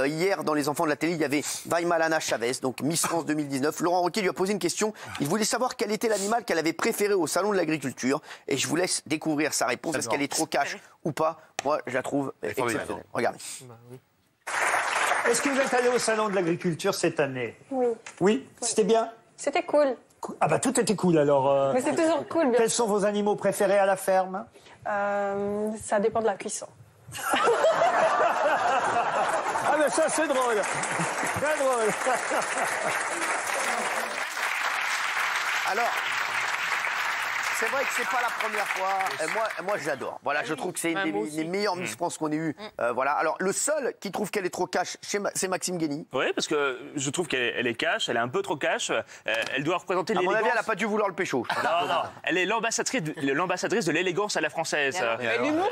Hier, dans Les Enfants de la télé, il y avait Vaimalana Chavez, donc Miss France 2019. Laurent Ruquier lui a posé une question. Il voulait savoir quel était l'animal qu'elle avait préféré au Salon de l'Agriculture. Et je vous laisse découvrir sa réponse. Est-ce qu'elle est trop cash ou pas? Moi, je la trouve exceptionnelle. Regardez. Est-ce que vous êtes allé au Salon de l'Agriculture cette année? Oui. Oui? C'était bien? C'était cool. Ah bah tout était cool alors. Mais c'est toujours cool. Bien. Quels sont vos animaux préférés à la ferme? Ça dépend de la cuisson. Ah mais ça c'est drôle. Très drôle. Alors, c'est vrai que c'est pas la première fois. Moi, je l'adore. Voilà, je trouve que c'est une des meilleures Miss France qu'on ait eues. Voilà. Alors, le seul qui trouve qu'elle est trop cash, c'est Maxime Guény. Oui, parce que je trouve qu'elle est cash, elle est un peu trop cash. Elle doit représenter l'élégance. À mon avis, elle n'a pas dû vouloir le pécho. Non. Elle est l'ambassadrice de l'élégance à la française.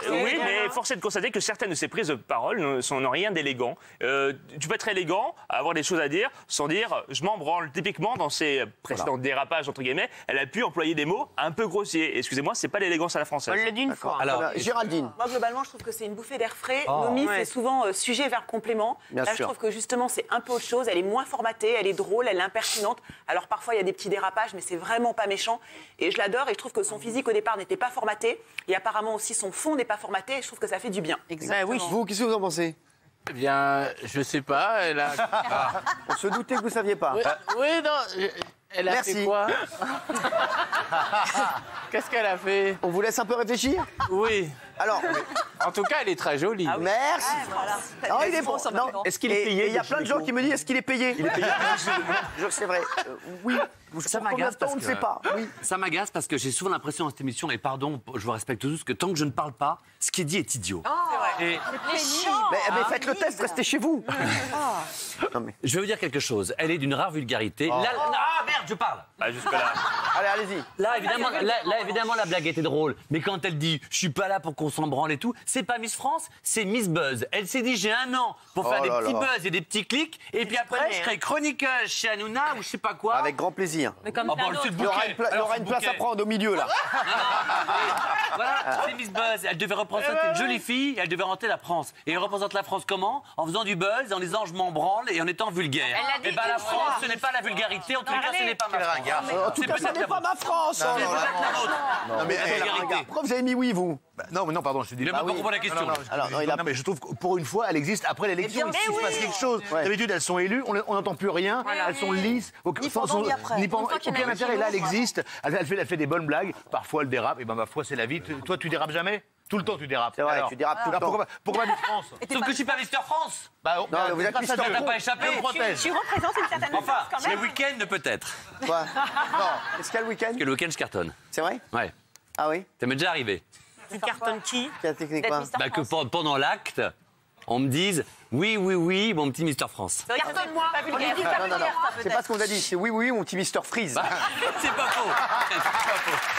Oui, mais force est de constater que certaines de ses prises de parole n'ont rien d'élégant. Tu peux être élégant, avoir des choses à dire, sans dire je m'en branle. Typiquement, dans ses précédents dérapages, entre guillemets, elle a pu employer des mots un peu grossiers. Excusez-moi, c'est pas l'élégance à la française. On l'a dit une fois. Alors, Géraldine. Moi, globalement, je trouve que c'est une bouffée d'air frais. Nos Miss, c'est souvent sujet vers complément. Bien Là, sûr. je trouve que justement, c'est un peu autre chose. Elle est moins formatée, elle est drôle, elle est impertinente. Alors parfois, il y a des petits dérapages, mais c'est vraiment pas méchant. Et je l'adore. Et je trouve que son physique au départ n'était pas formaté. Et apparemment aussi, son fond n'est pas formaté. Et je trouve que ça fait du bien. Exactement. Oui. Vous, qu'est-ce que vous en pensez? Eh bien, je sais pas, elle a... On se doutait que vous ne saviez pas. Oui, non, elle a Merci. fait quoi? Qu'est-ce qu'elle a fait? On vous laisse un peu réfléchir? Oui. Alors, En tout cas, elle est très jolie. merci. Non, il est bon. Non. Est-ce qu'il est payé? Et il y a plein de gens qui me disent est-ce qu'il est payé? Il est payé. C'est vrai. Oui. Ça Pour combien de m'agace temps, parce on ne que sait pas. Oui. ça m'agace parce que j'ai souvent l'impression dans cette émission, et pardon, je vous respecte tous, que tant que je ne parle pas, ce qui est dit est idiot. Et Mais faites le test, restez chez vous. Non, mais... je vais vous dire quelque chose. Elle est d'une rare vulgarité. Là, ah merde, je parle. Jusque-là. Allez, allez-y. Là, évidemment, la blague était drôle. Mais quand elle dit, je suis pas là pour qu'on s'en branle et tout, c'est pas Miss France, c'est Miss Buzz. Elle s'est dit, j'ai un an pour faire Oh des là petits là. buzz et des petits clics, et puis après, je serai chroniqueuse chez Hanouna ou je sais pas quoi. Avec grand plaisir. Mais comme Oh, bon, plein le d'autres. sud Il y aura bouquet. une, il y Alors, aura ce une place bouquet. à prendre au milieu, là. Voilà, c'est Miss Buzz. Elle devait représenter une jolie fille, elle devait représenter la France. Et elle représente la France comment? En faisant du buzz, en disant je m'en branle et en étant vulgaire. Elle l'a dit Et ben la une France, fois. ce n'est pas la vulgarité, en tous les cas, ce n'est pas ma France. En tout cas, ça n'est pas ma France. C'est peut-être la vôtre. Non, mais, La vulgarité. Pourquoi vous avez mis oui, vous? non, mais non, pardon, je te dis. Il a pas compris la question. Alors, non, il a- Non, mais je trouve que pour une fois, elle existe après l'élection. Ici, il se passe quelque chose. D'habitude, elles sont élues, on n'entend plus rien, elles sont lisses. Ni pendant, ni après. Aucun intérêt. Là, elle existe, elle fait des bonnes blagues, parfois elle dérape, et ben ma foi, c'est la vie. Toi, tu dérapes jamais? Tout le temps, tu dérapes. C'est vrai, Alors, tu dérapes tout le alors, temps. pourquoi Miss France? Sauf que je suis pas Mister France. Bah, Non, mais vous êtes grâce à Mister Dieu. T'as pas échappé. Je me protège. Tu représentes une certaine Enfin, quand les même. week-ends peut-être. Quoi? Est-ce qu'il y a le week-end? Parce que le week-end, je cartonne. C'est vrai? Ouais. Ah oui? Ça m'est déjà arrivé. Tu cartonnes qui? Quelle technique, quoi? Bah, que pendant l'acte, on me dise oui, oui, oui, mon petit Mister France. Cartonne-moi. Non, non, non. C'est pas ce qu'on a dit. C'est oui, oui, mon petit Mister Freeze. C'est pas faux. C'est pas faux.